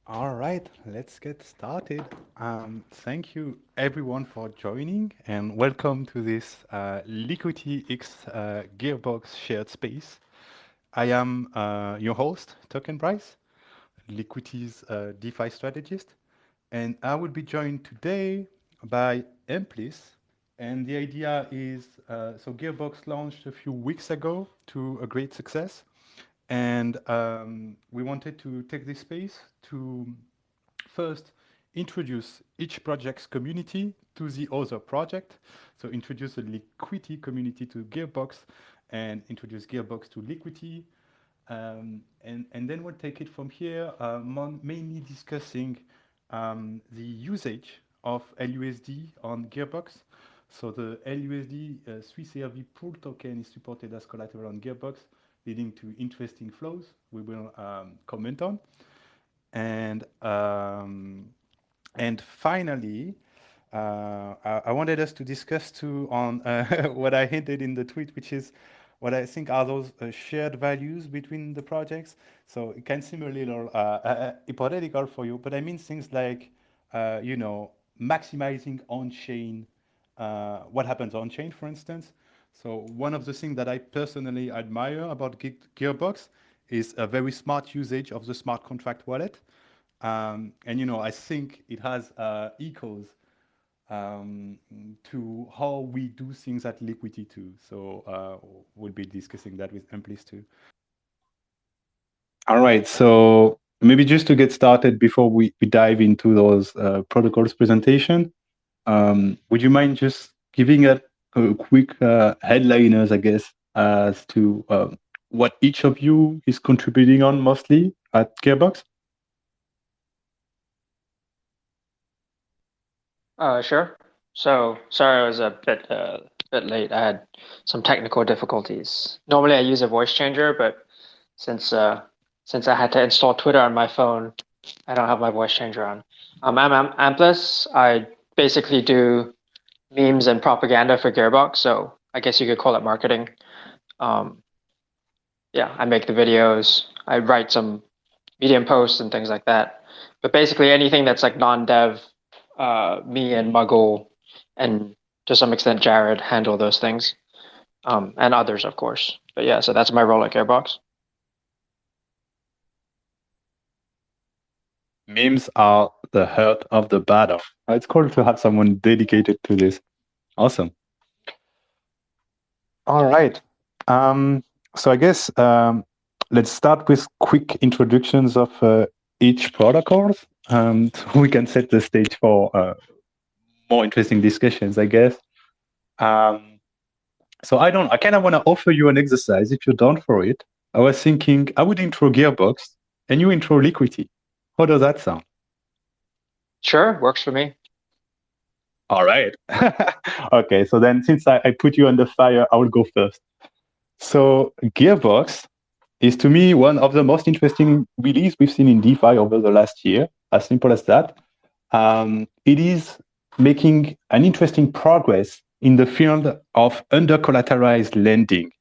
All right, let's get started. Thank you everyone for joining and welcome to this Liquity X Gearbox shared space. I am your host, Token Bryce, Liquity's DeFi strategist, and I will be joined today by Emplis. And the idea is so Gearbox launched a few weeks ago to a great success. And we wanted to take this space to first introduce each project's community to the other project. So introduce the Liquity community to Gearbox and introduce Gearbox to Liquity. And then we'll take it from here, mainly discussing the usage of LUSD on Gearbox. So the LUSD 3CRV pool token is supported as collateral on Gearbox, leading to interesting flows we will comment on. And finally, I wanted us to discuss too on what I hinted in the tweet, which is what I think are those shared values between the projects. So it can seem a little hypothetical for you, but I mean things like, maximizing on-chain, what happens on-chain, for instance. So one of the things that I personally admire about Gearbox is a very smart usage of the smart contract wallet. And I think it has echoes um, to how we do things at Liquidity too. So we'll be discussing that with Amplis too. All right. So maybe just to get started before we dive into those protocols presentation, would you mind just giving a quick headliners, I guess, as to what each of you is contributing on mostly at Gearbox? Sure. So sorry I was a bit late. I had some technical difficulties. Normally I use a voice changer, but since uh since I had to install Twitter on my phone, I don't have my voice changer on. I'm Amplis. I basically do memes and propaganda for Gearbox, so I guess you could call it marketing. Um, yeah, I make the videos. I write some Medium posts and things like that. But basically anything that's like non-dev, me and Muggle and to some extent Jared handle those things, and others, of course. But yeah, so that's my role at Gearbox. Memes are the heart of the battle. It's cool to have someone dedicated to this. Awesome. All right. Um, so I guess let's start with quick introductions of each protocol. So we can set the stage for more interesting discussions, I guess. Um, so I kind of want to offer you an exercise if you're down for it. I was thinking I would intro Gearbox and you intro Liquidity. How does that sound? Sure, works for me. All right. Okay, so then since I put you on the fire, I will go first. So Gearbox is to me one of the most interesting release we've seen in DeFi over the last year. As simple as that. It is making an interesting progress in the field of under collateralized lending.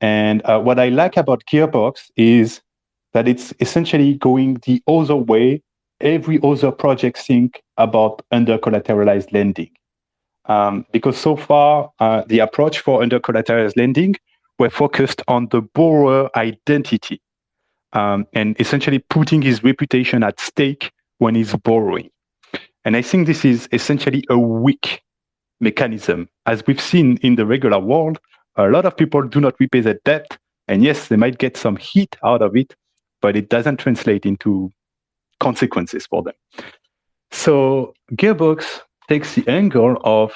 And what I like about Gearbox is that it's essentially going the other way every other project think about under collateralized lending. Because so far, the approach for under collateralized lending were focused on the borrower identity and essentially putting his reputation at stake when he's borrowing. And I think this is essentially a weak mechanism. As we've seen in the regular world, a lot of people do not repay their debt. And yes, they might get some heat out of it, but it doesn't translate into consequences for them. So Gearbox takes the angle of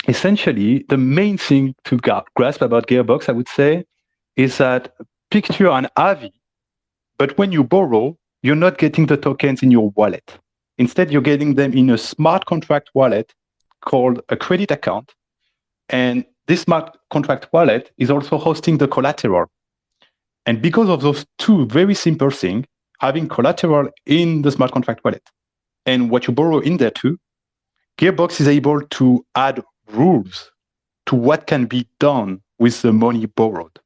essentially the main thing to grasp about Gearbox, I would say, is that picture an AVI, but when you borrow, you're not getting the tokens in your wallet. Instead, you're getting them in a smart contract wallet called a credit account. And this smart contract wallet is also hosting the collateral. And because of those two very simple things, having collateral in the smart contract wallet and what you borrow in there too, Gearbox is able to add rules to what can be done with the money borrowed.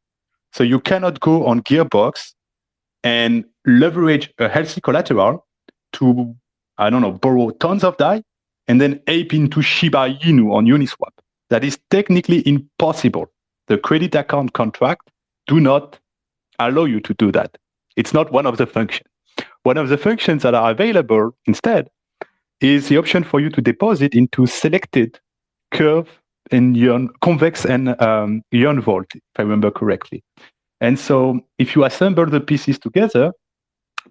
So you cannot go on Gearbox and leverage a healthy collateral to, I don't know, borrow tons of DAI and then ape into Shiba Inu on Uniswap. That is technically impossible. The credit account contract do not allow you to do that. It's not one of the functions. One of the functions that are available instead is the option for you to deposit into selected curve and Yearn, convex and Yearn vault, if I remember correctly. And so if you assemble the pieces together,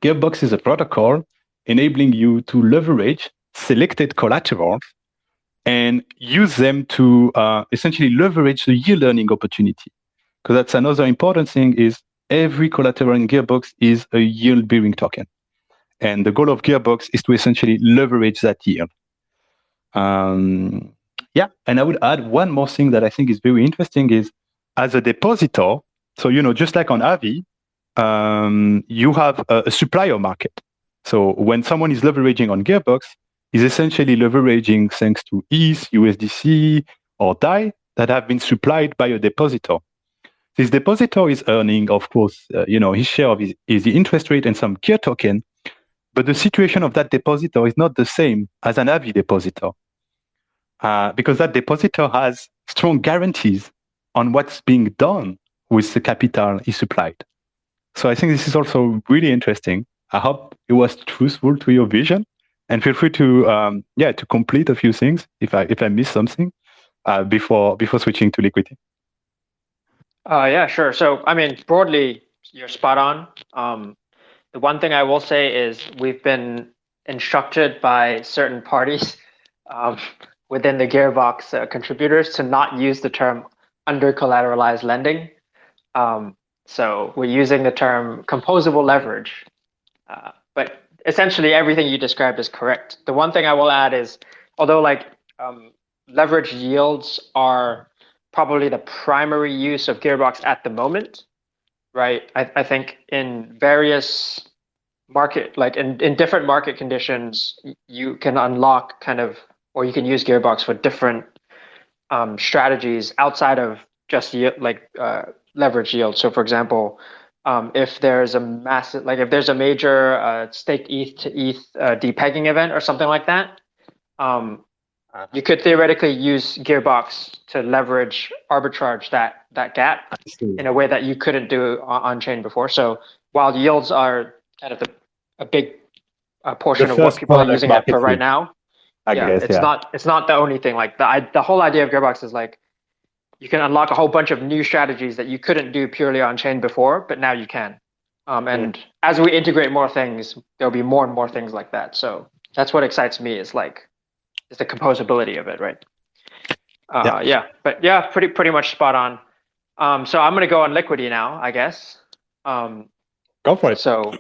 Gearbox is a protocol enabling you to leverage selected collaterals and use them to essentially leverage the yield earning opportunity. Because that's another important thing is every collateral in Gearbox is a yield bearing token. And the goal of Gearbox is to essentially leverage that yield. Yeah, and I would add one more thing that I think is very interesting is as a depositor, so, just like on Avi, you have a supplier market. So when someone is leveraging on Gearbox, is essentially leveraging thanks to ETH, USDC, or DAI that have been supplied by a depositor. This depositor is earning, of course, his share of is the interest rate and some Gear token, but the situation of that depositor is not the same as an Avi depositor. Because that depositor has strong guarantees on what's being done with the capital he supplied. So I think this is also really interesting. I hope it was truthful to your vision, and feel free to to complete a few things if I missed something before switching to Liquity. Yeah, sure. So, I mean, broadly, you're spot on. The one thing I will say is we've been instructed by certain parties um, within the Gearbox contributors to not use the term under collateralized lending. So we're using the term composable leverage. But essentially, everything you described is correct. The one thing I will add is, although leverage yields are probably the primary use of Gearbox at the moment, right? I think in various market, like in different market conditions, you can unlock or you can use Gearbox for different strategies outside of just leverage yield. So, for example, if there's a massive, if there's a major staked ETH to ETH depegging event or something like that, you could theoretically use Gearbox to leverage arbitrage that gap in a way that you couldn't do on chain before. So while yields are kind of a big portion of what people are using it for right now, I guess, it's not the only thing. Like the whole idea of Gearbox is like you can unlock a whole bunch of new strategies that you couldn't do purely on chain before, but now you can. And as we integrate more things, there'll be more and more things like that. So that's what excites me is the composability of it, right? But pretty much spot on. So I'm gonna go on Liquity now, I guess. Go for it. So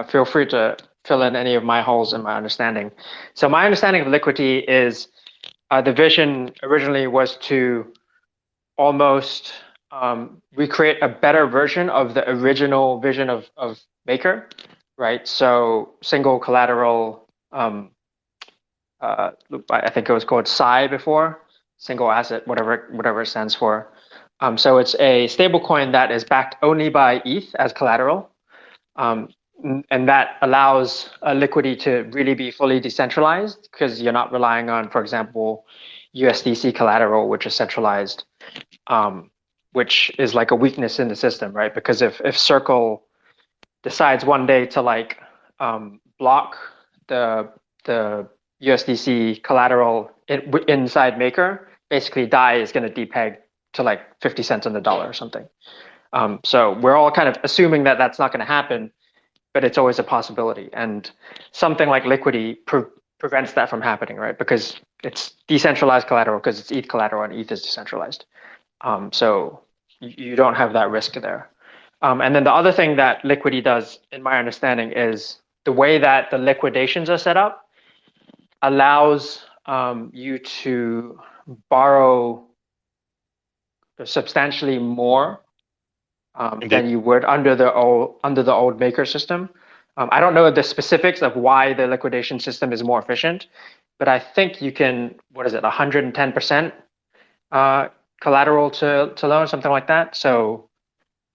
feel free to fill in any of my holes in my understanding. So my understanding of Liquity is the vision originally was to almost recreate a better version of the original vision of Maker, right? So single collateral, I think it was called SAI before, single asset, whatever it stands for. So it's a stablecoin that is backed only by ETH as collateral. And that allows Liquity to really be fully decentralized because you're not relying on, for example, USDC collateral, which is centralized, which is like a weakness in the system, right? Because if Circle decides one day to block the USDC collateral inside Maker, basically DAI is going to depeg to 50 cents on the dollar or something. So we're all kind of assuming that that's not going to happen, but it's always a possibility. And something like Liquity prevents that from happening, right? Because it's decentralized collateral because it's ETH collateral and ETH is decentralized. So you don't have that risk there. And then the other thing that Liquity does, in my understanding, is the way that the liquidations are set up allows you to borrow substantially more than you would under the old Maker system. I don't know the specifics of why the liquidation system is more efficient, but I think you can, 110% collateral to loan, something like that. So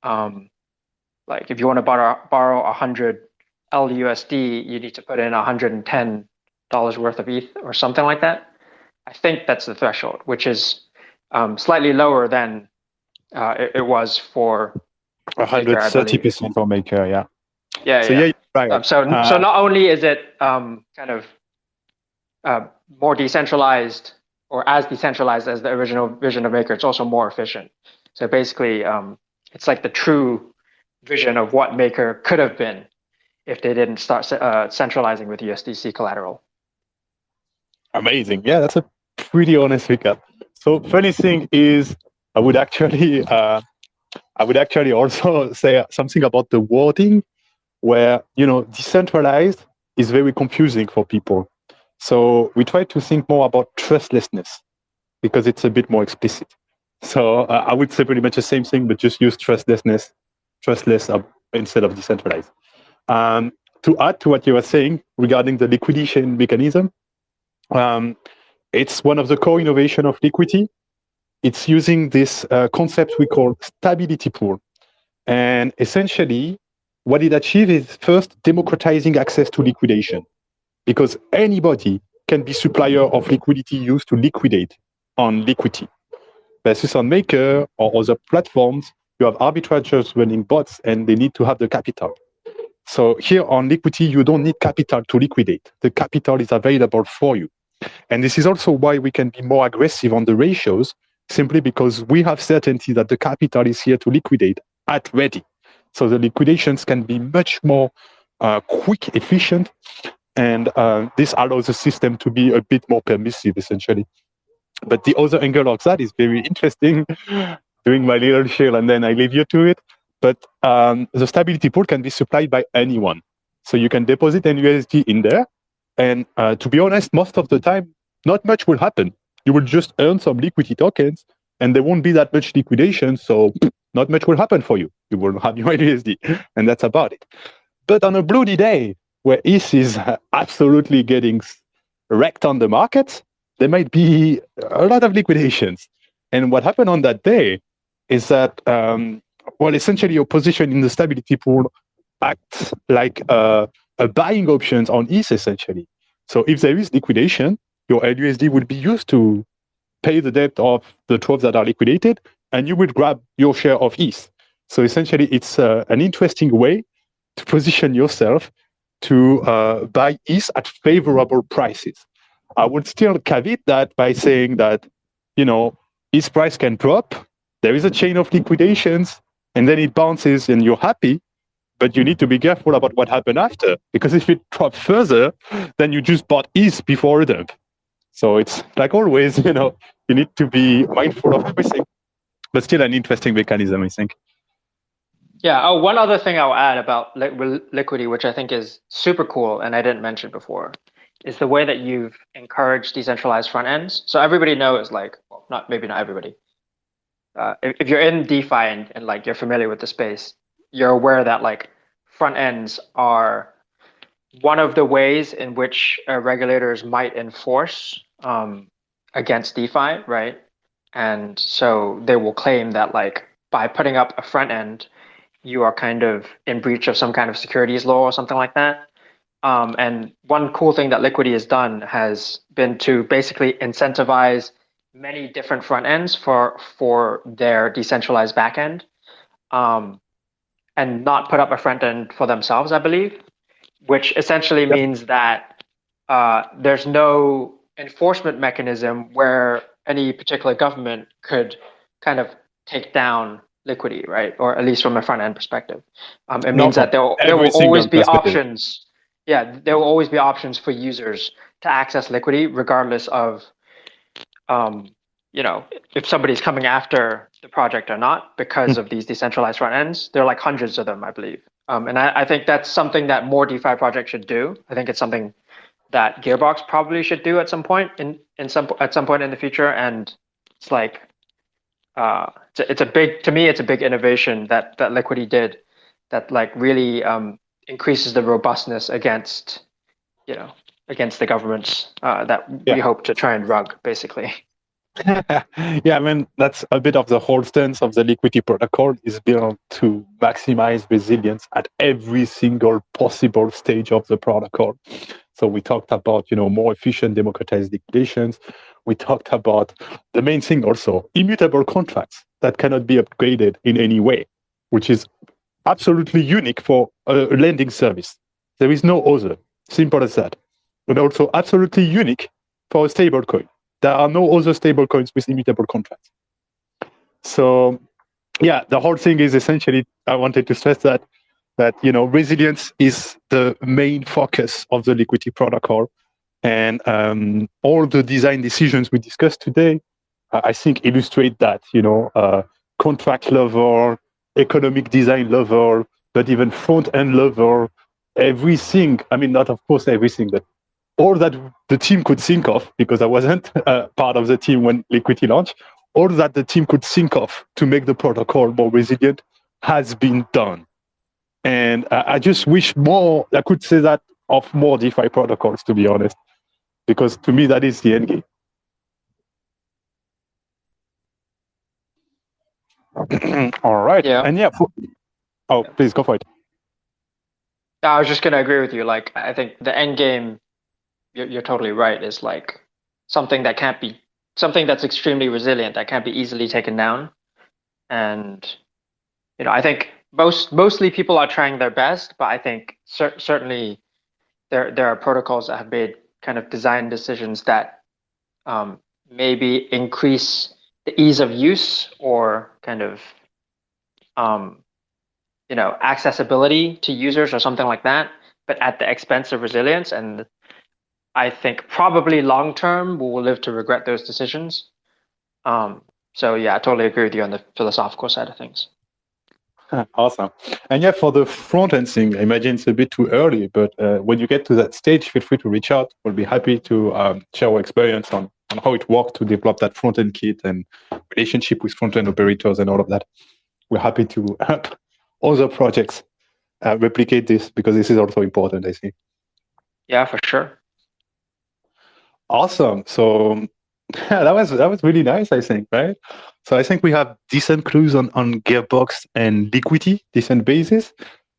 if you want to borrow 100 LUSD, you need to put in $110 worth of ETH or something like that. I think that's the threshold, which is slightly lower than it was for Maker, I believe. 130% for Maker, yeah. Yeah, So yeah. yeah, you're right. So not only is it kind of more decentralized or as decentralized as the original vision of Maker, it's also more efficient. So basically, it's like the true vision of what Maker could have been if they didn't start centralizing with USDC collateral. Amazing. Yeah, that's a pretty honest recap. So funny thing is, I would actually, also say something about the wording, where decentralized is very confusing for people. So we try to think more about trustlessness because it's a bit more explicit. So I would say pretty much the same thing, but just use trustless instead of decentralized. To add to what you were saying regarding the liquidation mechanism, um, it's one of the core innovation of Liquity. It's using this concept we call stability pool. And essentially, what it achieves is first democratizing access to liquidation, because anybody can be supplier of liquidity used to liquidate on Liquity. Versus on Maker or other platforms, you have arbitrageurs running bots and they need to have the capital. So here on Liquity, you don't need capital to liquidate. The capital is available for you. And this is also why we can be more aggressive on the ratios, simply because we have certainty that the capital is here to liquidate at ready. So the liquidations can be much more quick, efficient, and this allows the system to be a bit more permissive, essentially. But the other angle of that is very interesting, doing my little shell, and then I leave you to it. But the stability pool can be supplied by anyone. So you can deposit an USD in there. And to be honest, most of the time, not much will happen. You will just earn some liquidity tokens, and there won't be that much liquidation. So not much will happen for you. You will have your USD, and that's about it. But on a bloody day where ETH is absolutely getting wrecked on the market, there might be a lot of liquidations. And what happened on that day is that, essentially your position in the stability pool acts like a buying options on ETH, essentially. So if there is liquidation, your LUSD will be used to pay the debt of the 12 that are liquidated, and you will grab your share of ETH. So essentially, it's an interesting way to position yourself to buy ETH at favorable prices. I would still caveat that by saying that, ETH price can drop. There is a chain of liquidations, and then it bounces, and you're happy. But you need to be careful about what happened after, because if it drops further, then you just bought ETH before a dump. So it's like always, you need to be mindful of everything, but still an interesting mechanism, I think. Yeah. Oh, one other thing I'll add about Liquity, which I think is super cool and I didn't mention before, is the way that you've encouraged decentralized front ends. So everybody knows, like, well, maybe not everybody. If you're in DeFi and like you're familiar with the space, you're aware that like front ends are one of the ways in which regulators might enforce against DeFi, right? And so they will claim that like by putting up a front end, you are kind of in breach of some kind of securities law or something like that. And one cool thing that Liquity has done has been to basically incentivize many different front ends for their decentralized backend, um, and not put up a front end for themselves, I believe, which essentially Yep. means that there's no enforcement mechanism where any particular government could kind of take down Liquity, right? Or at least from a front end perspective. It Not means from that there every will always single be perspective. options. Yeah, there will always be options for users to access Liquity, regardless of um, if somebody's coming after the project or not, because of these decentralized front ends. There are like hundreds of them, I believe. And I think that's something that more DeFi projects should do. I think it's something that Gearbox probably should do at some point at some point in the future. And it's like it's a big, to me, it's a big innovation that Liquidity did that like really increases the robustness against you know against the governments that Yeah. we hope to try and rug, basically. Yeah, I mean, that's a bit of the whole stance of the Liquity protocol is built to maximize resilience at every single possible stage of the protocol. So we talked about, more efficient democratized liquidations. We talked about the main thing also, immutable contracts that cannot be upgraded in any way, which is absolutely unique for a lending service. There is no other. Simple as that. And also absolutely unique for a stablecoin. There are no other stablecoins with immutable contracts. So yeah, the whole thing is essentially, I wanted to stress that resilience is the main focus of the Liquidity protocol, and all the design decisions we discussed today, I think, illustrate that. Contract level, economic design level, but even front end level, everything. I mean, not of course everything, but all that the team could think of, because I wasn't part of the team when Liquidity launched, all that the team could think of to make the protocol more resilient has been done. And I just wish I could say that of more DeFi protocols, to be honest, because to me, that is the end game. All right. Yeah. And yeah, oh, please go for it. I was just gonna agree with you. Like, I think the end game, you're totally right, is like something that can't be something that's extremely resilient that can't be easily taken down. And I think mostly people are trying their best, but I think certainly there are protocols that have made kind of design decisions that maybe increase the ease of use or kind of um, accessibility to users or something like that, but at the expense of resilience. And I think probably long term we will live to regret those decisions. Um, so yeah, I totally agree with you on the philosophical side of things. Awesome. And yeah, for the front end thing, I imagine it's a bit too early, but when you get to that stage, feel free to reach out. We'll be happy to share our experience on how it worked to develop that front end kit and relationship with front end operators and all of that. We're happy to help other projects replicate this, because this is also important, I think. Yeah, for sure. Awesome. So yeah, that was really nice, I think, right? So I think we have decent clues on Gearbox and Liquity, decent basis.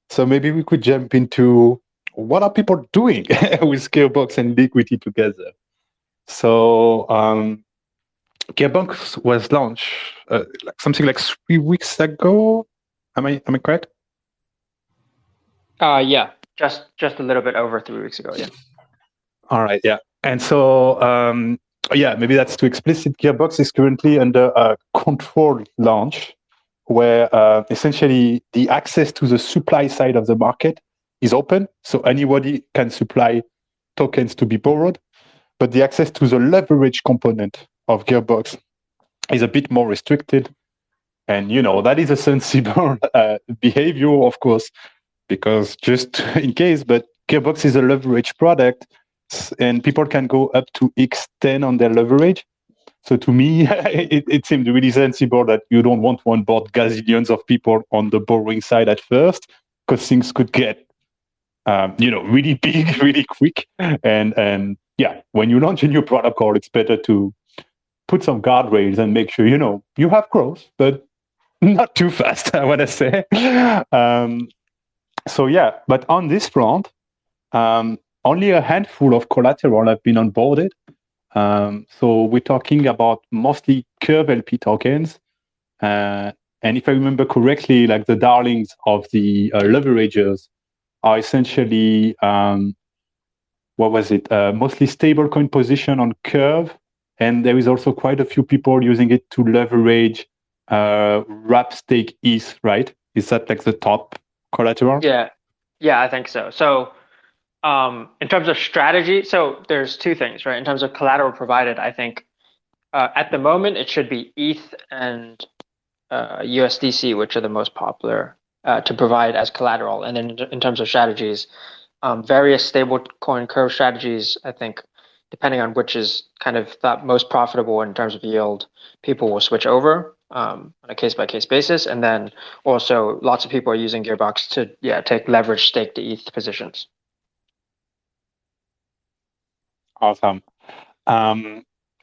So maybe we could jump into what are people doing with Gearbox and Liquity together. So Gearbox was launched something like 3 weeks ago. Am I correct? Yeah, just a little bit over 3 weeks ago. Yeah. All right, yeah. And so, yeah, maybe that's too explicit. Gearbox is currently under a controlled launch where essentially the access to the supply side of the market is open. So anybody can supply tokens to be borrowed, but the access to the leverage component of Gearbox is a bit more restricted. And, that is a sensible behavior, of course, because just in case, but Gearbox is a leverage product, and people can go up to X10 on their leverage. So to me, it seemed really sensible that you don't want to onboard gazillions of people on the borrowing side at first, because things could get, really big, really quick. And yeah, when you launch a new protocol, it's better to put some guardrails and make sure, you have growth, but not too fast, I want to say. So yeah, but on this front, only a handful of collateral have been onboarded. So we're talking about mostly Curve LP tokens. And if I remember correctly, like the darlings of the leveragers are essentially, what was it? Mostly stablecoin position on Curve. And there is also quite a few people using it to leverage wrap stake ETH, right? Is that like the top collateral? Yeah, yeah, I think so. So, in terms of strategy, so there's two things, right? In terms of collateral provided, I think at the moment it should be ETH and USDC, which are the most popular to provide as collateral. And then in terms of strategies, various stablecoin curve strategies, I think, depending on which is kind of thought most profitable in terms of yield, people will switch over on a case by case basis. And then also lots of people are using Gearbox to take leverage stake to ETH positions. Awesome.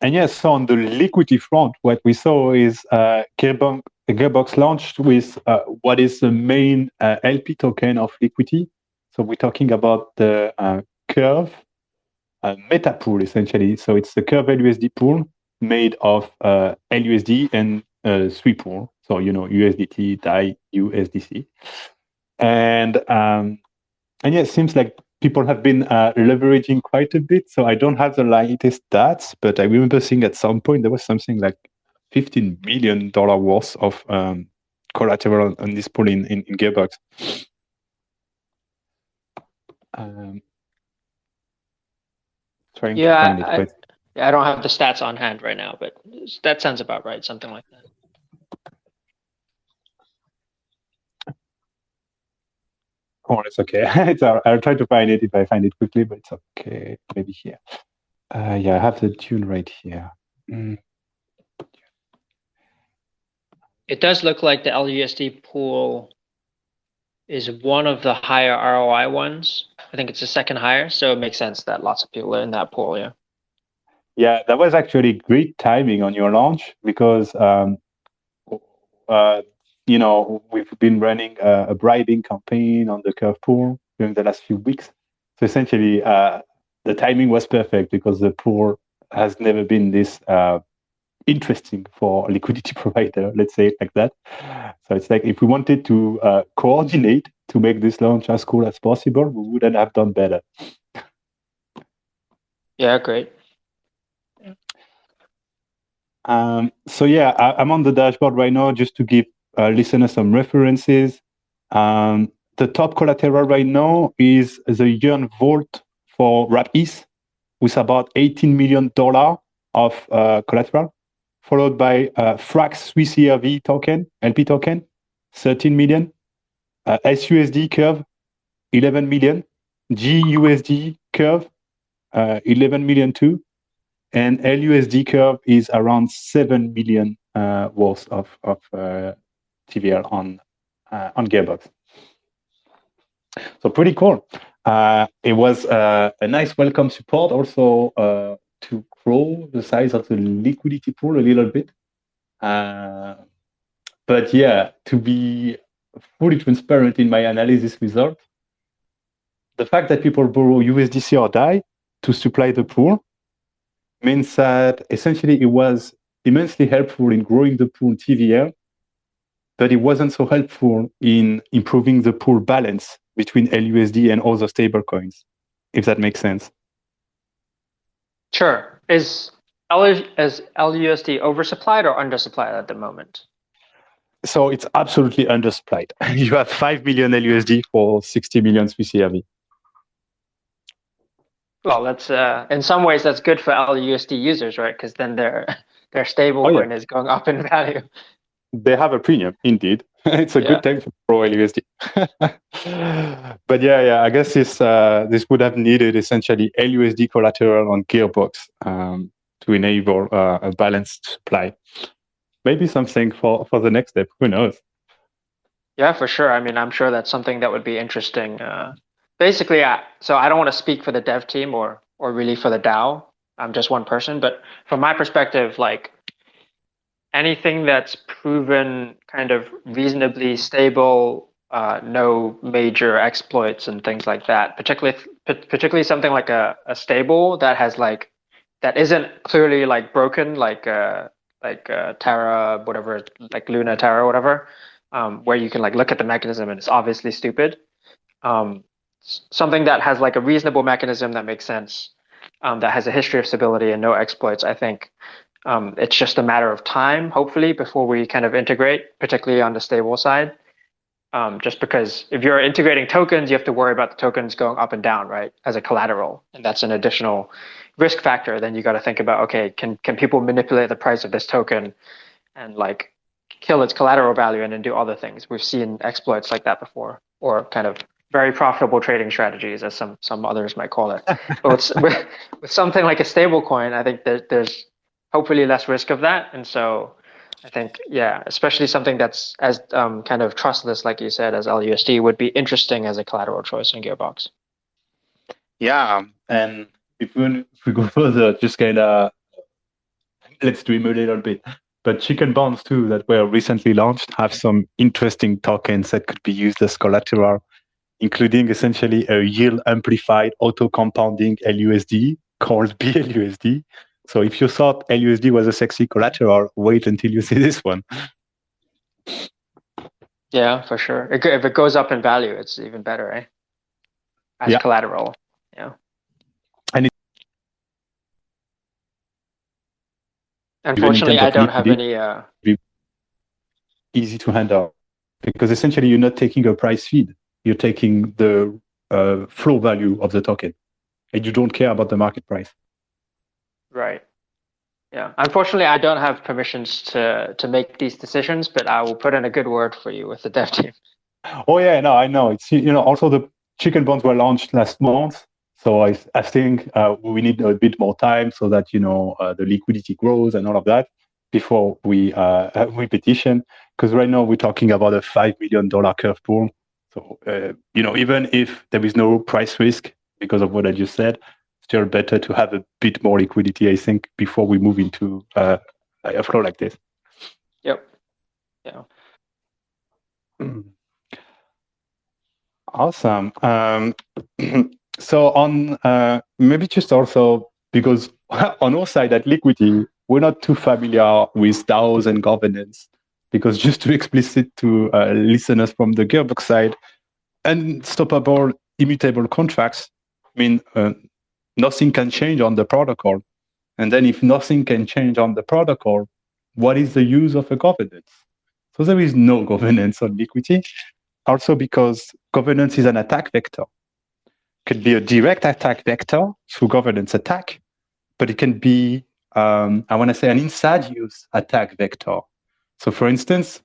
And yes, so on the liquidity front, what we saw is Gearbox launched with what is the main LP token of Liquity. So we're talking about the Curve meta pool essentially. So it's the Curve LUSD pool made of LUSD and three pool. So USDT, DAI, USDC, and yeah, it seems like people have been leveraging quite a bit. So I don't have the latest stats, but I remember seeing at some point there was something like $15 million worth of collateral on this pool in Gearbox. Trying to find it, but I don't have the stats on hand right now, but that sounds about right, something like that. oh, it's okay. I'll try to find it if I find it quickly, but it's okay. Maybe here. Yeah, I have the tune right here. It does look like the LUSD pool is one of the higher ROI ones. I think it's the second higher, so it makes sense that lots of people are in that pool. Yeah. Yeah, that was actually great timing on your launch because uh, we've been running a bribing campaign on the Curve pool during the last few weeks. So essentially, the timing was perfect because the pool has never been this interesting for a liquidity provider, let's say it like that. So it's like if we wanted to coordinate to make this launch as cool as possible, we wouldn't have done better. Yeah, great. So yeah, I'm on the dashboard right now just to give listeners some references. The top collateral right now is the Yearn Vault for RapETH with about $18 million of collateral, followed by Frax 3CRV token, LP token, 13 million, SUSD Curve, 11 million, GUSD Curve, 11 million too, and LUSD Curve is around 7 million worth of TVL on Gearbox. So pretty cool. It was a nice welcome support also to grow the size of the liquidity pool a little bit. But yeah, to be fully transparent in my analysis result, the fact that people borrow USDC or DAI to supply the pool means that essentially it was immensely helpful in growing the pool TVL, but it wasn't so helpful in improving the pool balance between LUSD and other stablecoins, if that makes sense. Sure. Is LUSD oversupplied or undersupplied at the moment? So it's absolutely undersupplied. You have 5 million LUSD for 60 million Swiss CRV. Well, that's in some ways that's good for LUSD users, right? Because then their stable coin is going up in value. They have a premium, indeed. It's a good time to pro LUSD. But yeah, I guess this would have needed essentially LUSD collateral on Gearbox to enable a balanced supply. Maybe something for the next step. Who knows? Yeah, for sure. I mean, I'm sure that's something that would be interesting. Basically, so I don't want to speak for the dev team or really for the DAO. I'm just one person, but from my perspective, like anything that's proven kind of reasonably stable, no major exploits and things like that, particularly something like a stable that has that isn't clearly like broken, like Terra, whatever, like Luna Terra, whatever, where you can like look at the mechanism and it's obviously stupid. Something that has like a reasonable mechanism that makes sense, that has a history of stability and no exploits. I think it's just a matter of time, hopefully, before we kind of integrate, particularly on the stable side. Just because if you're integrating tokens, you have to worry about the tokens going up and down, right, as a collateral, and that's an additional risk factor. Then you got to think about, okay, can people manipulate the price of this token and like kill its collateral value and then do other things? We've seen exploits like that before, or kind of very profitable trading strategies, as some others might call it. But with something like a stable coin, I think there's hopefully less risk of that, and so I think, yeah, especially something that's as kind of trustless, like you said, as LUSD would be interesting as a collateral choice in Gearbox. Yeah, and if we go further, just kind of let's dream a little bit. But chicken bonds too that were recently launched have some interesting tokens that could be used as collateral, including essentially a yield amplified auto compounding LUSD called BLUSD. So if you thought LUSD was a sexy collateral, wait until you see this one. Yeah, for sure. If it goes up in value, it's even better, eh? As Yeah. collateral. Yeah. And even in Unfortunately, terms I of don't have liquidity, any. easy to handle because essentially you're not taking a price feed. You're taking the flow value of the token and you don't care about the market price. Right. Yeah. Unfortunately, I don't have permissions to make these decisions, but I will put in a good word for you with the dev team. Oh yeah, no, I know. It's also the chicken bonds were launched last month, so I think we need a bit more time so that the liquidity grows and all of that before we petition. Because right now we're talking about a $5 million curve pool. So even if there is no price risk because of what I just said, still better to have a bit more liquidity, I think, before we move into a flow like this. Yep. Yeah. Awesome. So on maybe just also because on our side at Liquity, we're not too familiar with DAOs and governance because just to explicit to listeners from the Gearbox side, unstoppable immutable contracts mean nothing can change on the protocol. And then if nothing can change on the protocol, what is the use of a governance? So there is no governance on Liquity. Also because governance is an attack vector. Could be a direct attack vector through governance attack, but it can be, I want to say, an inside use attack vector. So for instance,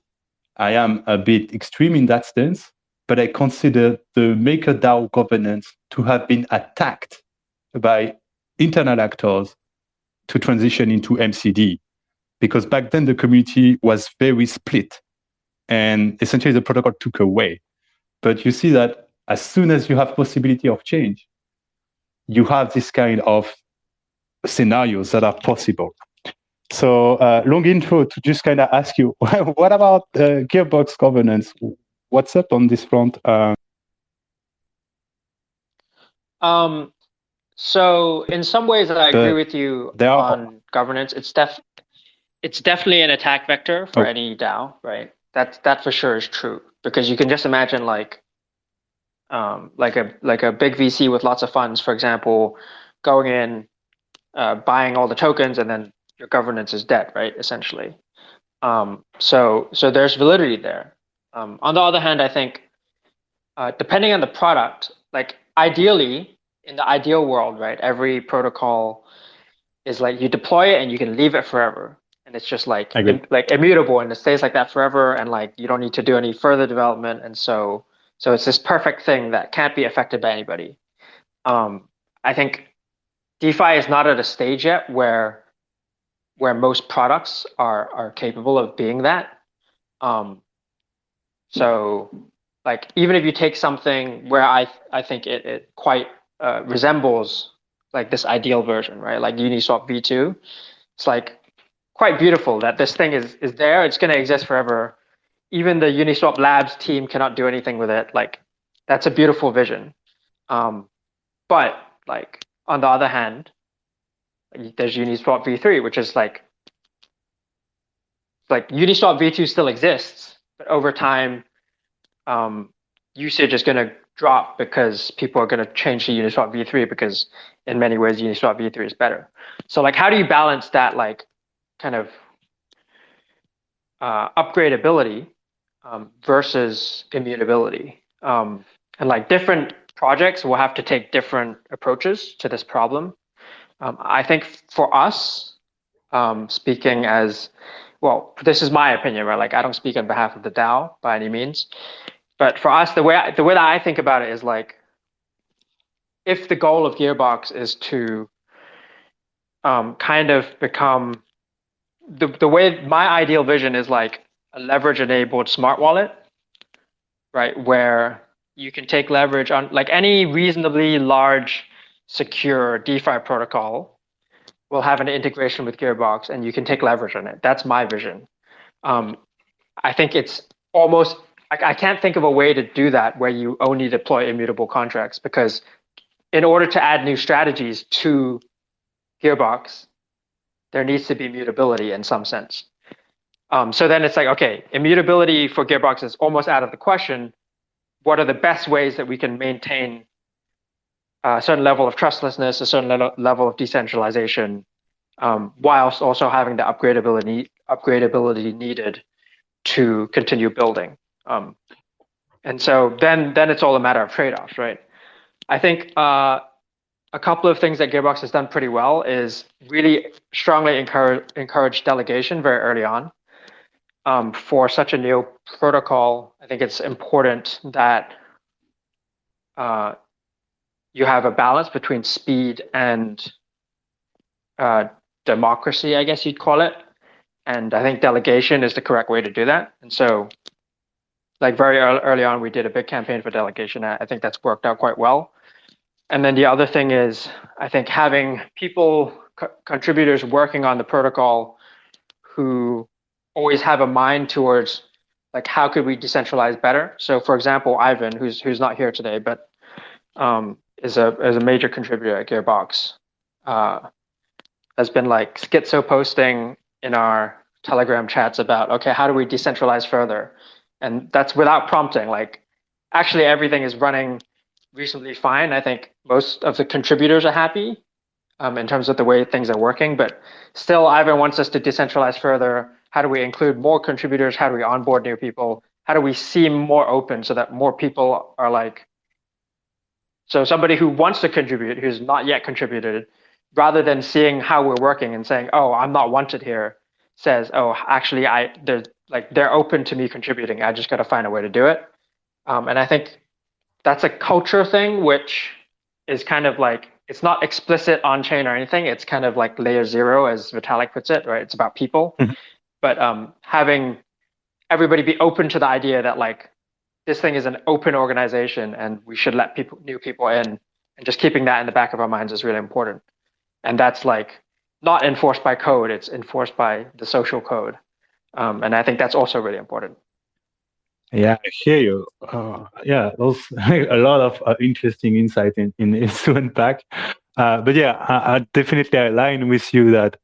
I am a bit extreme in that sense, but I consider the MakerDAO governance to have been attacked by internal actors to transition into MCD. Because back then the community was very split and essentially the protocol took away. But you see that as soon as you have possibility of change, you have this kind of scenarios that are possible. So long intro to just kind of ask you, what about Gearbox governance? What's up on this front? So in some ways, I agree But with you there are, on governance. It's definitely an attack vector for oh, any DAO, right? That for sure is true because you can just imagine like a big VC with lots of funds, for example, going in, buying all the tokens, and then your governance is dead, right? Essentially. So there's validity there. On the other hand, I think depending on the product, like ideally in the ideal world, right? Every protocol is like you deploy it and you can leave it forever, and it's just I agree. like immutable and it stays like that forever, and like you don't need to do any further development, and so it's this perfect thing that can't be affected by anybody. I think DeFi is not at a stage yet where most products are capable of being that. Um, so like even if you take something where I think it quite resembles like this ideal version, right? Like Uniswap V2, it's like quite beautiful that this thing is there. It's going to exist forever. Even the Uniswap Labs team cannot do anything with it. Like that's a beautiful vision. Um, but like on the other hand, there's Uniswap V3, which is like Uniswap V2 still exists, but over time, usage is going to drop because people are going to change to Uniswap V3 because in many ways Uniswap V3 is better. So like, how do you balance that like kind of upgradability versus immutability? And like different projects will have to take different approaches to this problem. I think for us, speaking as well, this is my opinion, right? Like I don't speak on behalf of the DAO by any means, but for us, the way that I think about it is like if the goal of Gearbox is to kind of become the way my ideal vision is like a leverage enabled smart wallet, right? Where you can take leverage on like any reasonably large, secure DeFi protocol will have an integration with Gearbox, and you can take leverage on it. That's my vision. Um, I think it's almost I can't think of a way to do that where you only deploy immutable contracts, because in order to add new strategies to Gearbox, there needs to be mutability in some sense. So then it's like, okay, immutability for Gearbox is almost out of the question. What are the best ways that we can maintain a certain level of trustlessness, a certain level of decentralization, whilst also having the upgradability needed to continue building. And so then it's all a matter of trade-offs, right? I think a couple of things that Gearbox has done pretty well is really strongly encourage delegation very early on. For such a new protocol, I think it's important that you have a balance between speed and uh, democracy, I guess you'd call it. And I think delegation is the correct way to do that. And so, like very early on, we did a big campaign for delegation. I think that's worked out quite well. And then the other thing is, I think having people, contributors working on the protocol who always have a mind towards like how could we decentralize better. So, for example, Ivan, who's not here today, but is a major contributor at Gearbox, has been like schizo posting in our Telegram chats about, okay, how do we decentralize further? And that's without prompting. Like, actually, everything is running reasonably fine. I think most of the contributors are happy in terms of the way things are working, but still, Ivan wants us to decentralize further. How do we include more contributors? How do we onboard new people? How do we seem more open so that more people are like, so somebody who wants to contribute, who's not yet contributed, rather than seeing how we're working and saying, "Oh, I'm not wanted here," says, "Oh, actually, they're open to me contributing. I just got to find a way to do it." And I think that's a culture thing, which is kind of like it's not explicit on chain or anything. It's kind of like layer zero, as Vitalik puts it, right? It's about people, Mhm. but having everybody be open to the idea that like this thing is an open organization and we should let new people in, and just keeping that in the back of our minds is really important. And that's like not enforced by code; it's enforced by the social code. And I think that's also really important. Yeah, I hear you. Yeah, those a lot of interesting insight in this to unpack. But yeah, I definitely align with you that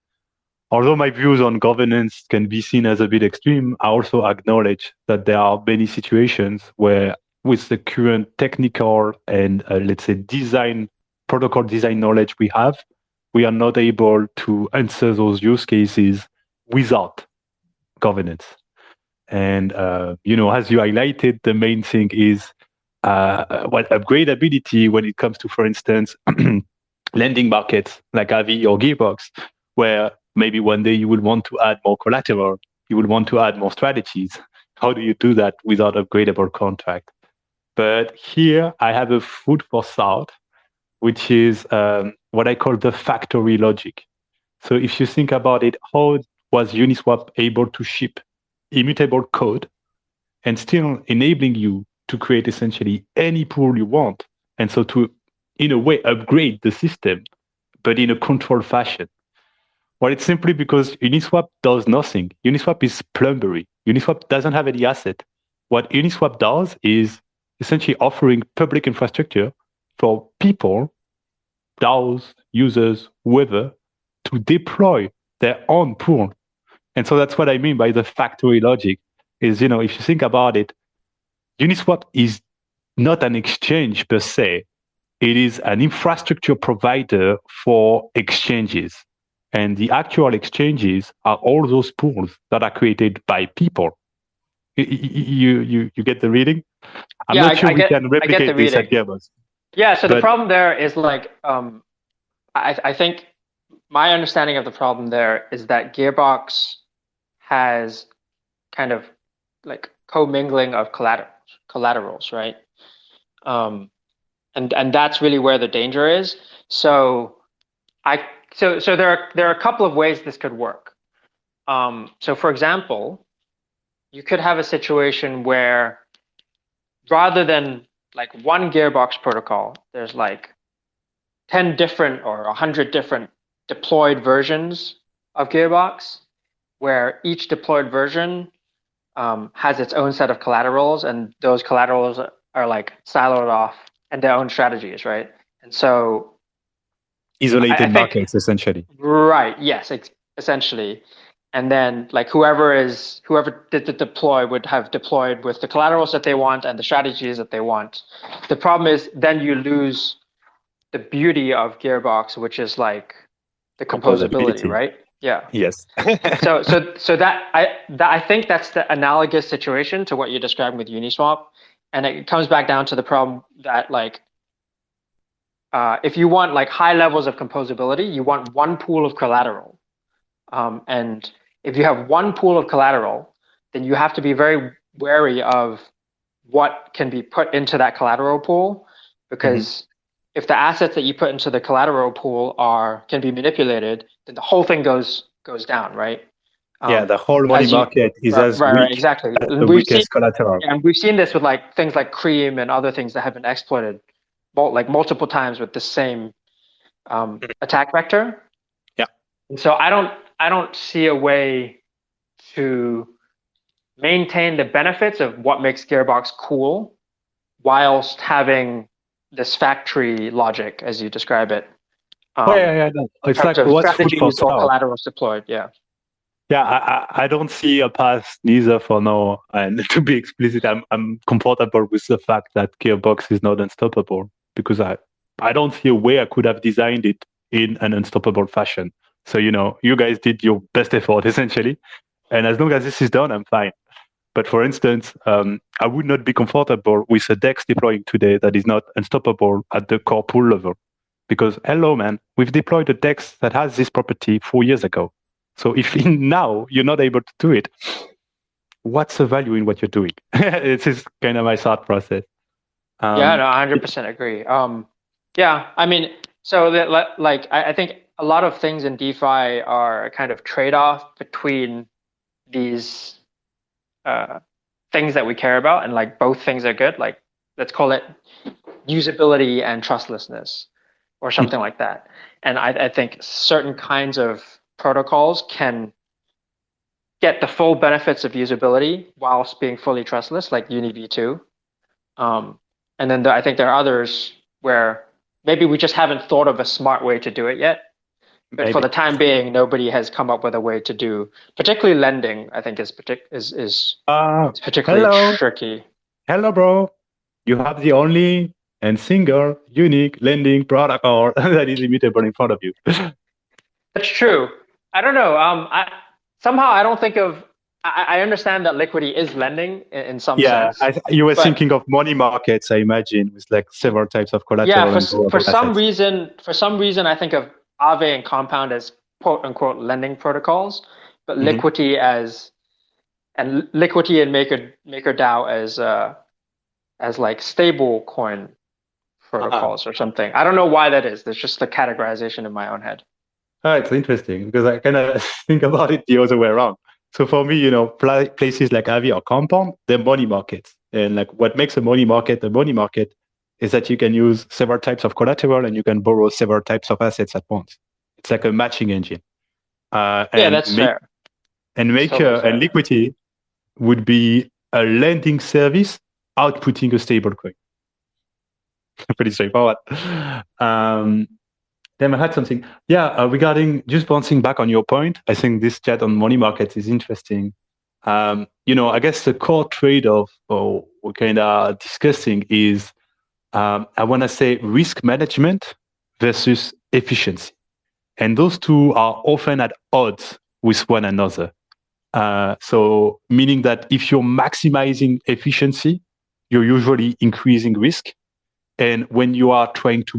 although my views on governance can be seen as a bit extreme, I also acknowledge that there are many situations where, with the current technical and let's say protocol design knowledge we have, we are not able to answer those use cases without governance. And as you highlighted, the main thing is upgradability when it comes to, for instance, lending markets like Avi or Gearbox, where maybe one day you will want to add more collateral, you will want to add more strategies. How do you do that without upgradable contract? But here I have a food for thought, which is what I call the factory logic. So if you think about it, how was Uniswap able to ship immutable code and still enabling you to create essentially any pool you want? And so to, in a way, upgrade the system, but in a controlled fashion. Well, it's simply because Uniswap does nothing. Uniswap is plumbery. Uniswap doesn't have any asset. What Uniswap does is essentially offering public infrastructure for people, DAOs, users, whoever, to deploy their own pool. And so that's what I mean by the factory logic is, if you think about it, Uniswap is not an exchange per se. It is an infrastructure provider for exchanges. And the actual exchanges are all those pools that are created by people. You get the reading? I'm Yeah, not sure we can I get the replicate this reading. at Gearbox, Yeah, so the but problem there is like I think my understanding of the problem there is that Gearbox has kind of like commingling of collaterals, right? Um, and that's really where the danger is. So I so there are a couple of ways this could work. So for example, you could have a situation where rather than like one Gearbox protocol, there's like 10 different or 100 different deployed versions of Gearbox, where each deployed version has its own set of collaterals, and those collaterals are like siloed off and their own strategies, right? And so I Isolated think markets, essentially. right, yes, essentially. And then like whoever did the deploy would have deployed with the collaterals that they want and the strategies that they want. The problem is then you lose the beauty of Gearbox, which is like the composability, Composability. right? Yeah. Yes. So I think that's the analogous situation to what you're describing with Uniswap, and it comes back down to the problem that like if you want like high levels of composability, you want one pool of collateral, and if you have one pool of collateral, then you have to be very wary of what can be put into that collateral pool, Mhm. because if the assets that you put into the collateral pool can be manipulated, then the whole thing goes down, right? Yeah, the whole money As you market is as right, weak exactly. as the weakest collateral. And we've seen this with like things like Cream and other things that have been exploited, like multiple times with the same attack vector. Yeah. And so I don't see a way to maintain the benefits of what makes Gearbox cool whilst having this factory logic, as you describe it, Oh yeah. No. in It's terms like of what's food for strategies or thought. collaterals deployed. Yeah. Yeah, I don't see a path neither for now. And to be explicit, I'm comfortable with the fact that Gearbox is not unstoppable because I don't see a way I could have designed it in an unstoppable fashion. So you guys did your best effort essentially, and as long as this is done, I'm fine. But for instance, I would not be comfortable with a DEX deploying today that is not unstoppable at the core pool level. Because hello, man, we've deployed a DEX that has this property 4 years ago. So if now you're not able to do it, what's the value in what you're doing? This is kind of my thought process. Yeah, Um, no, 100% agree. Yeah, I mean, so that like I think a lot of things in DeFi are a kind of trade-off between these uh, things that we care about, and like both things are good. Like let's call it usability and trustlessness, or something like that. And I think certain kinds of protocols can get the full benefits of usability whilst being fully trustless, like Uni v2. And then I think there are others where maybe we just haven't thought of a smart way to do it yet. But for Maybe. the time being, nobody has come up with a way to do, particularly lending. I think Uh, is particularly hello, tricky. hello, bro. You have the only and single unique lending protocol that is immutable in front of you. That's true. I don't know. I don't think of. I understand that Liquity is lending in some Yeah, sense, you were but thinking of money markets, I imagine, with like several types of yeah, collateral and for borrowable some assets. reason, I think of Aave and Compound as quote unquote lending protocols, but Hmm. Liquity and MakerDAO as like stable coin Uh-huh. protocols or something. I don't know why that is. There's just the categorization in my own head. Oh, it's interesting because I kind of think about it the other way around. So for me, places like Avi or Compound, they're money markets. And like what makes a money market is that you can use several types of collateral and you can borrow several types of assets at once. It's like a matching engine. Uh, Yeah, and that's make fair. and It's totally Maker and fair. Liquidity would be a lending service outputting a stable coin. Pretty straightforward. Um, Then I had something. Yeah, regarding just bouncing back on your point, I think this chat on money markets is interesting. I guess the core trade-off or we're kind of discussing is, I want to say risk management versus efficiency. And those two are often at odds with one another. So meaning that if you're maximizing efficiency, you're usually increasing risk. And when you are trying to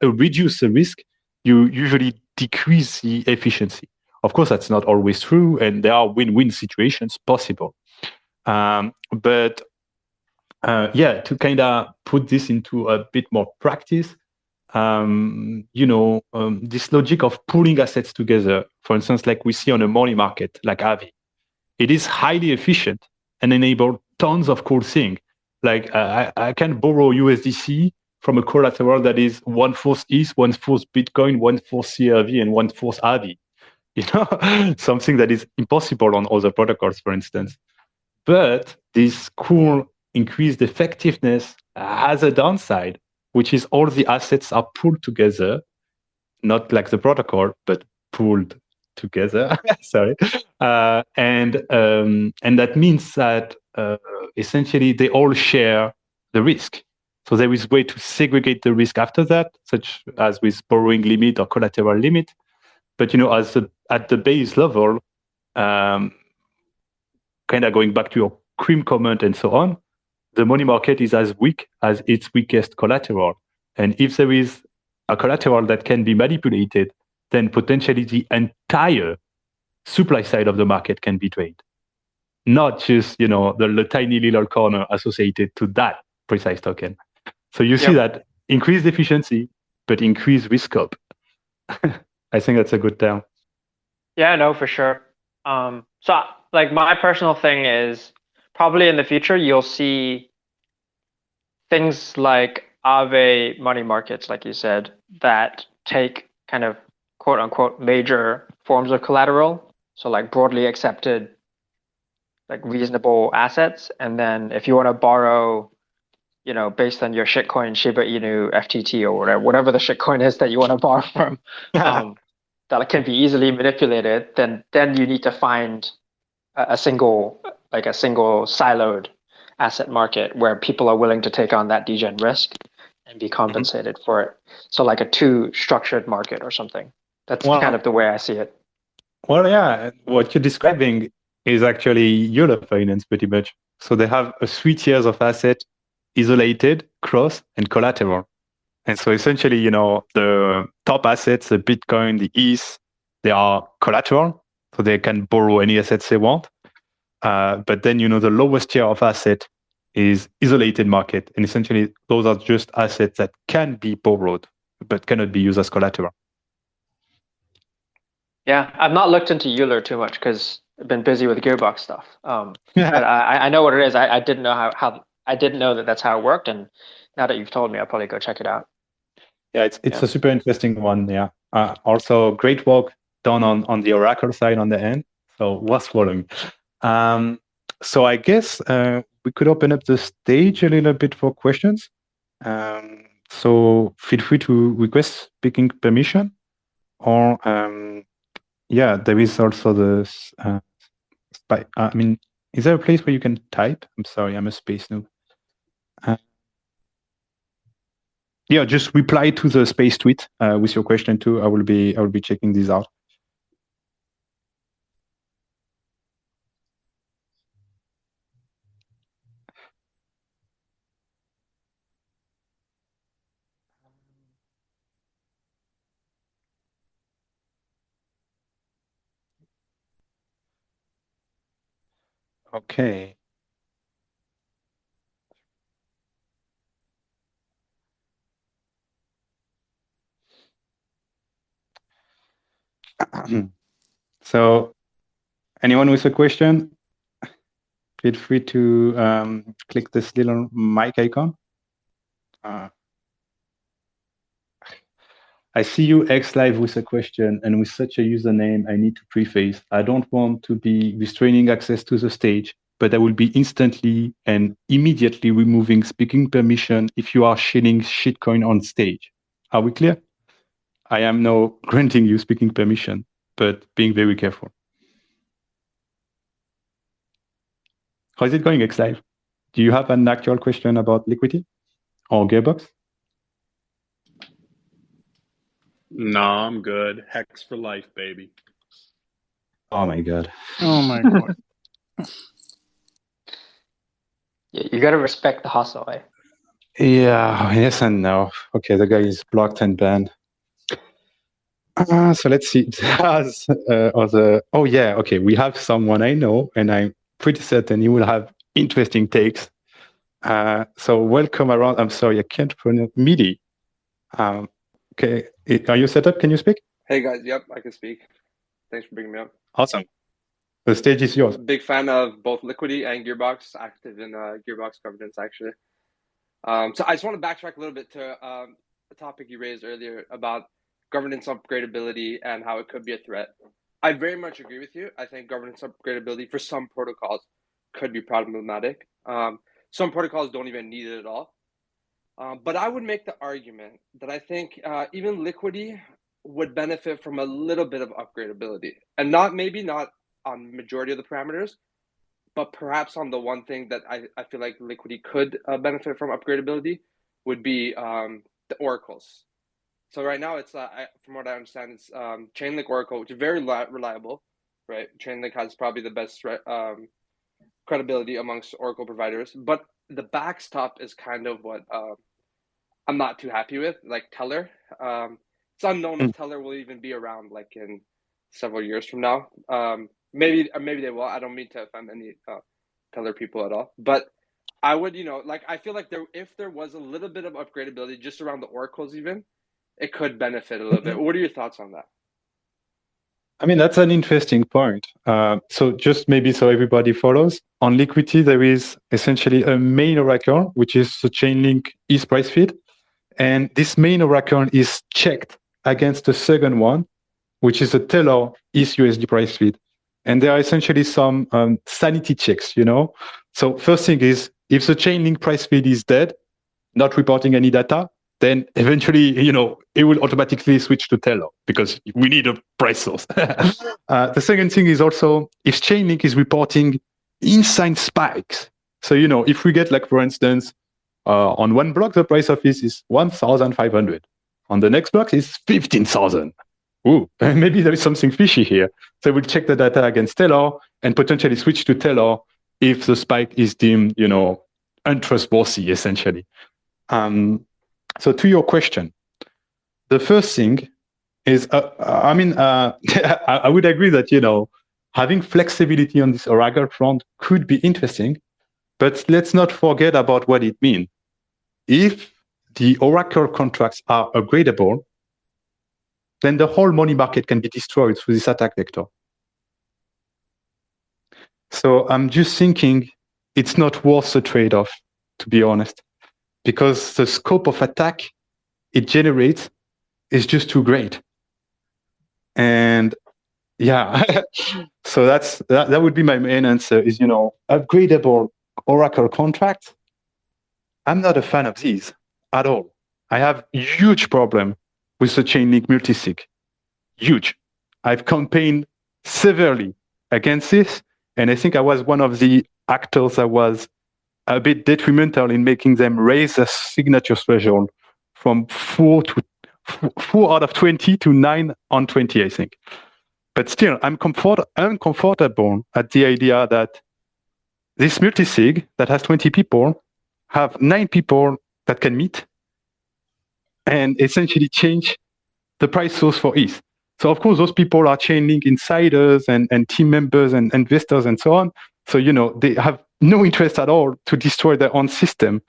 reduce the risk, you usually decrease the efficiency. Of course, that's not always true, and there are win-win situations possible. But yeah, to kind of put this into a bit more practice, this logic of pooling assets together, for instance, like we see on a money market like Avi, it is highly efficient and enable tons of cool things. Like I can borrow USDC from a collateral that is 1/4 ETH, 1/4 Bitcoin, 1/4 CRV, and 1/4 AVI. Something that is impossible on other protocols, for instance. But this cool increased effectiveness has a downside, which is all the assets are pulled together, not like the protocol, but pulled together. Sorry, and that means that essentially they all share the risk. So there is a way to segregate the risk after that, such as with borrowing limit or collateral limit. But at the base level, kind of going back to your cream comment and so on, the money market is as weak as its weakest collateral. And if there is a collateral that can be manipulated, then potentially the entire supply side of the market can be drained. Not just, the tiny little corner associated to that precise token. So you see that increased efficiency, but increased risk scope. I think that's a good term. Yeah, no, for sure. So like my personal thing is probably in the future you'll see things like Aave money markets, like you said, that take kind of quote unquote major forms of collateral. So like broadly accepted, like reasonable assets. And then if you want to borrow, based on your shitcoin, Shiba Inu, FTT, or whatever the shitcoin is that you want to borrow from, that can be easily manipulated, then you need to find a single siloed asset market where people are willing to take on that degen risk and be compensated for it. So like a two structured market or something. That's kind of the way I see it. Well, yeah, what you're describing is actually Euro finance pretty much. So they have a 3 tiers of asset, isolated, cross, and collateral. And so essentially, the top assets, the Bitcoin, the ETH, they are collateral, so they can borrow any assets they want. But then, the lowest tier of asset is isolated market. And essentially, those are just assets that can be borrowed, but cannot be used as collateral. Yeah, I've not looked into Euler too much because I've been busy with Gearbox stuff. But I know what it is. I didn't know how I didn't know that that's how it worked. And now that you've told me, I'll probably go check it out. Yeah, it's a super interesting one. Yeah. Also, great work done on the Oracle side on the end. So worth following. So I guess we could open up the stage a little bit for questions. So feel free to request speaking permission, or there is also this. Is there a place where you can type? I'm sorry, I'm a space noob. Just reply to the space tweet with your question too. I will be checking these out. Okay. So, anyone with a question, feel free to click this little mic icon. I see you X Live with a question, and with such a username, I need to preface. I don't want to be restraining access to the stage, but I will be instantly and immediately removing speaking permission if you are shilling shitcoin on stage. Are we clear? I am now granting you speaking permission, but being very careful. How is it going, X Live? Do you have an actual question about Liquity or Gearbox? No, I'm good. Hex for life, baby. Oh my god. Oh my god. You got to respect the hustle, eh? Yeah, yes and no. Okay, the guy is blocked and banned. So let's see. Okay, we have someone I know, and I'm pretty certain he will have interesting takes. So welcome around. I'm sorry, I can't pronounce MIDI. Okay, are you set up? Can you speak? Hey guys, yep, I can speak. Thanks for bringing me up. Awesome. The stage is yours. Big fan of both Liquity and Gearbox, active in Gearbox governance actually. So I just want to backtrack a little bit to a topic you raised earlier about governance upgradability and how it could be a threat. I very much agree with you. I think governance upgradability for some protocols could be problematic. Some protocols don't even need it at all. But I would make the argument that I think even Liquity would benefit from a little bit of upgradability, and maybe not on majority of the parameters, but perhaps on the one thing that I feel like Liquity could benefit from upgradability would be the oracles. So right now it's from what I understand, it's Chainlink Oracle, which is very reliable, right? Chainlink has probably the best credibility amongst Oracle providers, but the backstop is kind of what I'm not too happy with, like Teller. It's unknown if Teller will even be around like in several years from now. Maybe they will. I don't mean to offend any Teller people at all, but I would, like I feel like if there was a little bit of upgradability just around the oracles, even it could benefit a little bit. What are your thoughts on that? I mean, that's an interesting point. So just maybe so everybody follows, on Liquidity, there is essentially a main oracle, which is the Chainlink ETH price feed. And this main oracle is checked against the second one, which is a Teller ETH USD price feed. And there are essentially some sanity checks, So first thing is, if the Chainlink price feed is dead, not reporting any data, then eventually, it will automatically switch to Teller because we need a price source. The second thing is also if Chainlink is reporting insane spikes. So, if we get like, for instance, on one block, the price of ETH is 1,500. On the next block is 15,000. Ooh, maybe there is something fishy here. So we'll check the data against Teller and potentially switch to Teller if the spike is deemed, untrustworthy, essentially. So to your question, the first thing is, I would agree that, having flexibility on this Oracle front could be interesting, but let's not forget about what it means. If the Oracle contracts are upgradable, then the whole money market can be destroyed through this attack vector. So I'm just thinking it's not worth the trade-off, to be honest, because the scope of attack it generates is just too great. And yeah, so that would be my main answer is, upgradable Oracle contracts. I'm not a fan of these at all. I have huge problem with the Chainlink multisig. Huge. I've campaigned severely against this, and I think I was one of the actors that was a bit detrimental in making them raise the signature threshold from 4 out of 20 to 9 on 20, I think. But still, I'm uncomfortable at the idea that this multisig that has 20 people have 9 people that can meet and essentially change the price source for ETH. So of course, those people are Chainlink insiders and team members and investors and so on. So, they have no interest at all to destroy their own system.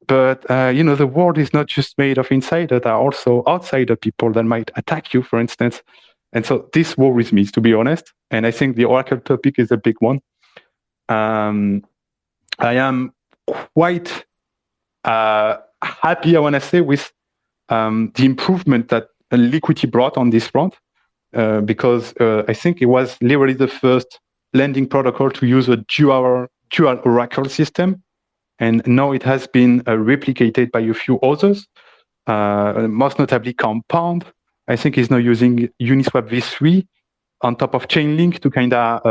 But, the world is not just made of insiders. There are also outsider people that might attack you, for instance. And so this worries me, to be honest. And I think the Oracle topic is a big one. I am quite happy, I want to say, with the improvement that Liquity brought on this front, because I think it was literally the first lending protocol to use a dual Oracle system. And now it has been replicated by a few others, most notably Compound. I think is now using Uniswap v3 on top of Chainlink to kind of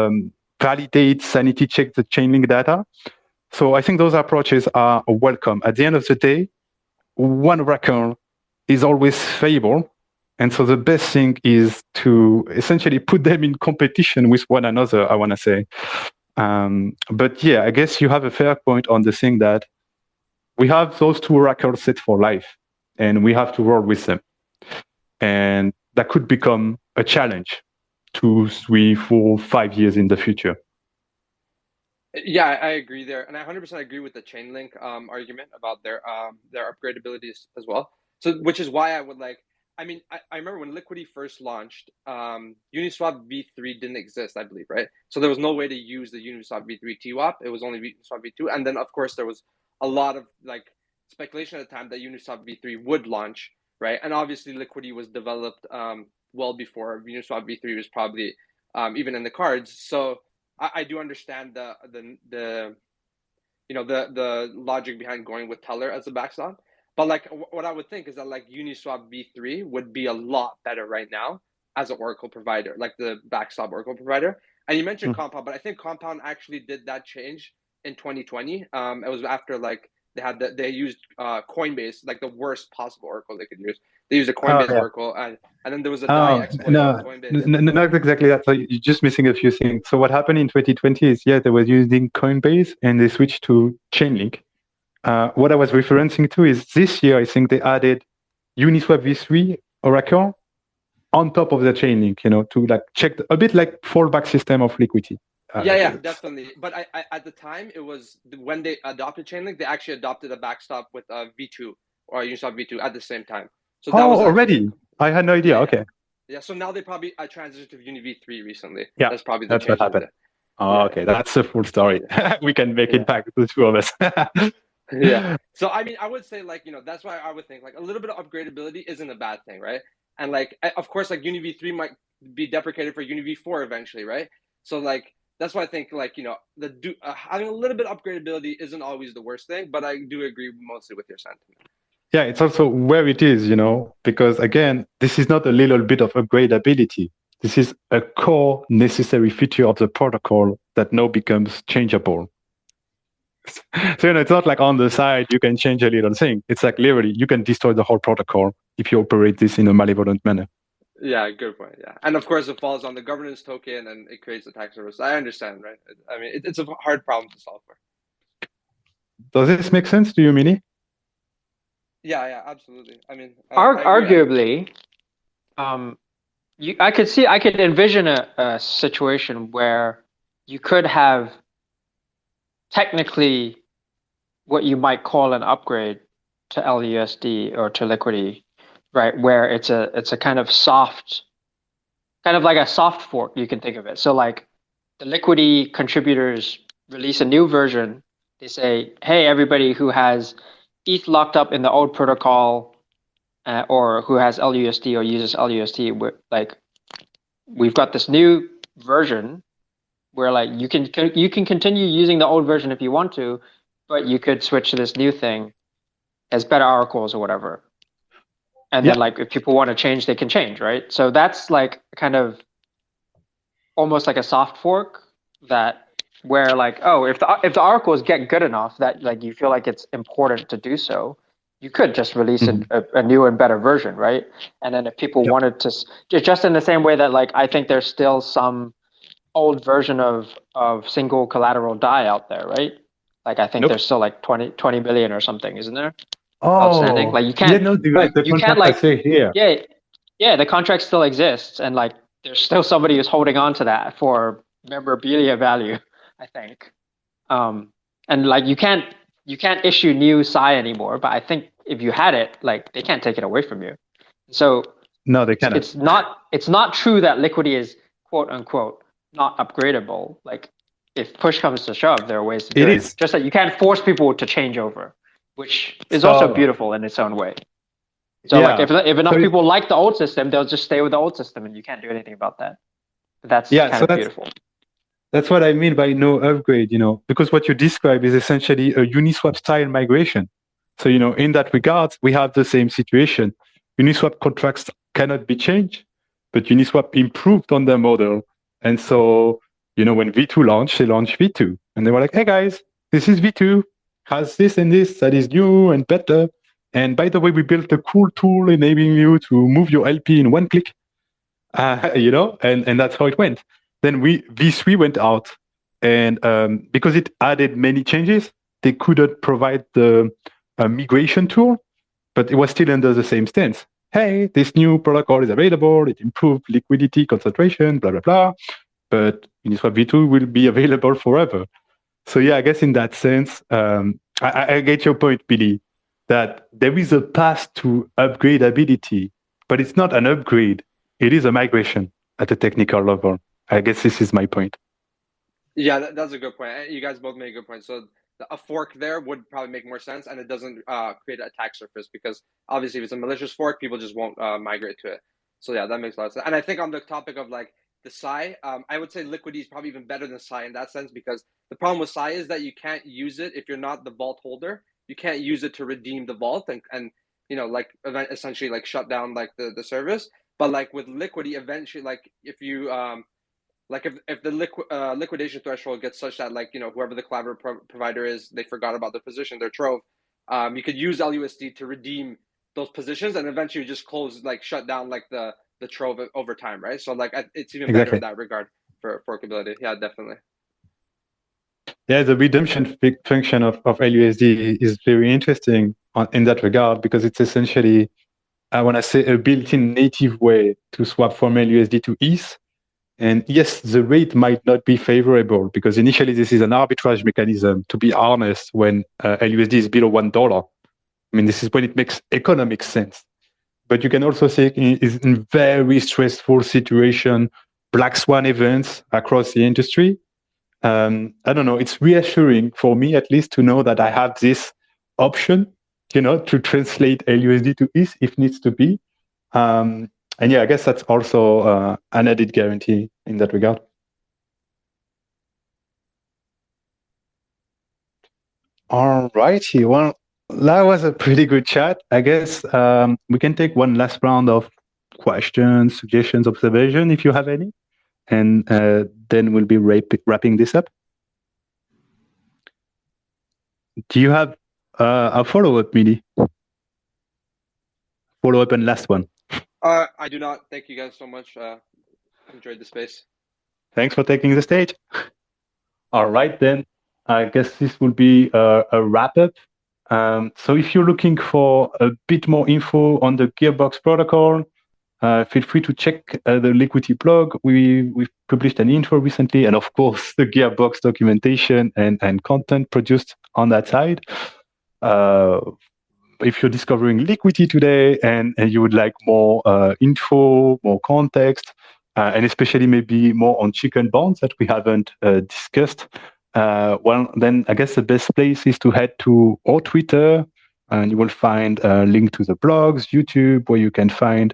validate, sanity check the Chainlink data. So I think those approaches are welcome. At the end of the day, one Oracle is always favored. And so the best thing is to essentially put them in competition with one another, I want to say. But yeah, I guess you have a fair point on the thing that we have those 2 oracles set for life and we have to roll with them. And that could become a challenge 2, 3, 4, 5 years in the future. Yeah, I agree there. And I 100% agree with the Chainlink argument about their upgradability as well. So, which is why I would I remember when Liquity first launched, Uniswap v3 didn't exist, I believe, right? So there was no way to use the Uniswap v3 TWAP. It was only Uniswap v2. And then, of course, there was a lot of speculation at the time that Uniswap v3 would launch, right? And obviously, Liquity was developed well before Uniswap v3 was probably even in the cards. So I do understand the the logic behind going with Teller as a backstop. But like what I would think is that like Uniswap v3 would be a lot better right now as an Oracle provider, like the backstop Oracle provider. And you mentioned Compound, but I think Compound actually did that change in 2020. It was after like they used Coinbase, like the worst possible Oracle they could use. They used a Coinbase Oracle, and then there was a DAI exploit on Coinbase. Not exactly that. So you're just missing a few things. So what happened in 2020 is, they were using Coinbase and they switched to Chainlink. What I was referencing to is this year, I think they added Uniswap v3 Oracle on top of the Chainlink, to like check a bit like fallback system of Liquity. Yeah, definitely. But I at the time, it was when they adopted Chainlink, they actually adopted a backstop with V2 or Uniswap v2 at the same time. So that was already? I had no idea. Okay. Yeah, so now they probably transitioned to Uni v3 recently. Yeah, that's probably that's what happened. Okay, that's the full story. We can make it back, the two of us. Yeah. So I mean, I would say like that's why I would think like a little bit of upgradability isn't a bad thing, right? And like of course like Uni v3 might be deprecated for Uni v4 eventually, right? So like that's why I think like having a little bit of upgradability isn't always the worst thing, but I do agree mostly with your sentiment. Yeah, it's also where it is, because again, this is not a little bit of upgradability. This is a core necessary feature of the protocol that now becomes changeable. So, it's not like on the side, you can change a little thing. It's like literally, you can destroy the whole protocol if you operate this in a malevolent manner. Yeah, good point. Yeah. And of course, it falls on the governance token and it creates attack surface. I understand, right? I mean, it's a hard problem to solve for. Does this make sense to you, Mini? Yeah, absolutely. I mean, arguably, I could envision a situation where you could have technically what you might call an upgrade to LUSD or to Liquity, right? Where it's a kind of like a soft fork, you can think of it. So like the Liquity contributors release a new version. They say, hey, everybody who has ETH locked up in the old protocol or who has LUSD or uses LUSD, we've got this new version where like you can continue using the old version if you want to, but you could switch to this new thing as better oracles or whatever. And then like if people want to change, they can change, right? So that's like kind of almost like a soft fork where like, if the oracles get good enough that like you feel like it's important to do so, you could just release a new and better version, right? And then if people wanted to, just in the same way that like I think there's still some old version of single collateral DAI out there, right? Like I think there's still like 20 million or something, isn't there? Outstanding. Like you can't. The contract I say here. Yeah, the contract still exists, and like there's still somebody who's holding on to that for memorabilia value, I think. And like you can't issue new Psi anymore, but I think if you had it, like they can't take it away from you. So no, they cannot. It's not true that Liquity is quote unquote not upgradable. Like if push comes to shove, there are ways to do it. It is just that you can't force people to change over, which is also beautiful in its own way. So like if enough people like the old system, they'll just stay with the old system, and you can't do anything about that. But that's kind of beautiful. That's what I mean by no upgrade, because what you describe is essentially a Uniswap style migration. So, in that regard, we have the same situation. Uniswap contracts cannot be changed, but Uniswap improved on their model. And so, when V2 launched, they launched V2. And they were like, hey guys, this is V2, has this and this that is new and better. And by the way, we built a cool tool enabling you to move your LP in one click, and that's how it went. Then V3 went out, and because it added many changes, they couldn't provide the migration tool, but it was still under the same stance. Hey, this new protocol is available. It improved liquidity, concentration, blah, blah, blah. But Uniswap V2 will be available forever. So yeah, I guess in that sense, I get your point, Billy, that there is a path to upgradability, but it's not an upgrade. It is a migration at a technical level. I guess this is my point. Yeah, that's a good point. You guys both made a good point. So a fork there would probably make more sense, and it doesn't create an attack surface, because obviously if it's a malicious fork, people just won't migrate to it. So yeah, that makes a lot of sense. And I think on the topic of like the Psi, I would say Liquity is probably even better than Psi in that sense, because the problem with Psi is that you can't use it if you're not the vault holder. You can't use it to redeem the vault and like essentially like shut down like the service. But like with Liquity, eventually, like if you like if the liquidation threshold gets such that like whoever the collaborative provider is, they forgot about their position, their trove, you could use LUSD to redeem those positions, and eventually just shut down like the trove over time, right? So like it's even better in that regard for forkability. Yeah, definitely. Yeah, the redemption function of LUSD is very interesting in that regard, because it's essentially, I want to say, a built-in native way to swap from LUSD to ETH. And yes, the rate might not be favorable, because initially this is an arbitrage mechanism to be harnessed when LUSD is below $1. I mean, this is when it makes economic sense. But you can also see it in very stressful situation, black swan events across the industry. I don't know, it's reassuring for me at least to know that I have this option, to translate LUSD to ETH if needs to be. And yeah, I guess that's also an added guarantee in that regard. All righty. Well, that was a pretty good chat. I guess we can take one last round of questions, suggestions, observation, if you have any. And then we'll be wrapping this up. Do you have a follow-up, Midi? Follow-up and last one. I do not. Thank you guys so much. Enjoyed the space. Thanks for taking the stage. All right, then. I guess this will be a wrap-up. So if you're looking for a bit more info on the Gearbox protocol, feel free to check the Liquity blog. We've published an intro recently, and of course, the Gearbox documentation and content produced on that side. If you're discovering Liquity today and you would like more info, more context, and especially maybe more on chicken bonds that we haven't discussed, well, then I guess the best place is to head to our Twitter, and you will find a link to the blogs, YouTube, where you can find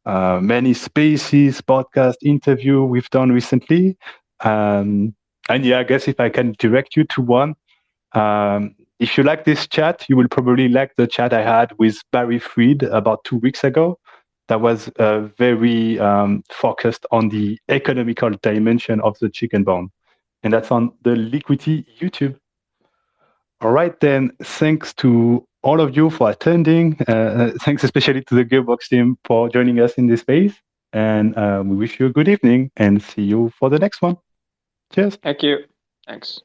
many spaces, podcast, interview we've done recently. And yeah, I guess if I can direct you to one, if you like this chat, you will probably like the chat I had with Barry Fried about 2 weeks ago. That was very focused on the economical dimension of the chicken bone. And that's on the Liquity YouTube. All right, then. Thanks to all of you for attending. Thanks especially to the Gearbox team for joining us in this space. And we wish you a good evening and see you for the next one. Cheers. Thank you. Thanks.